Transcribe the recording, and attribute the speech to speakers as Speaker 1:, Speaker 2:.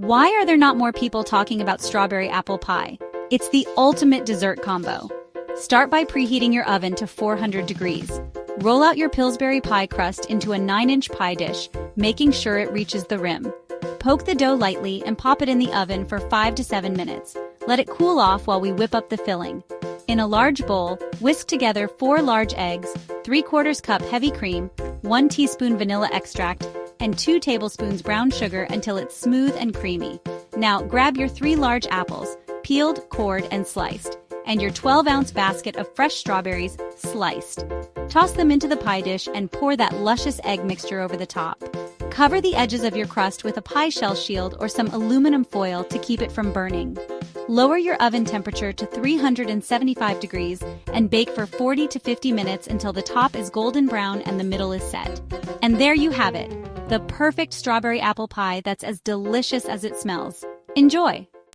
Speaker 1: Why are there not more people talking about strawberry apple pie? It's the ultimate dessert combo. Start by preheating your oven to 400 degrees. Roll out your Pillsbury pie crust into a 9-inch pie dish, making sure it reaches the rim. Poke the dough lightly and pop it in the oven for 5 to 7 minutes. Let it cool off while we whip up the filling. In a large bowl, whisk together 4 large eggs, 3/4 cup heavy cream, 1 teaspoon vanilla extract, and 2 tablespoons brown sugar until it's smooth and creamy. Now grab your 3 large apples, peeled, cored, and sliced, and your 12-ounce basket of fresh strawberries, sliced. Toss them into the pie dish and pour that luscious egg mixture over the top. Cover the edges of your crust with a pie shell shield or some aluminum foil to keep it from burning. Lower your oven temperature to 375 degrees and bake for 40 to 50 minutes until the top is golden brown and the middle is set. And there you have it, the perfect strawberry apple pie that's as delicious as it smells. Enjoy!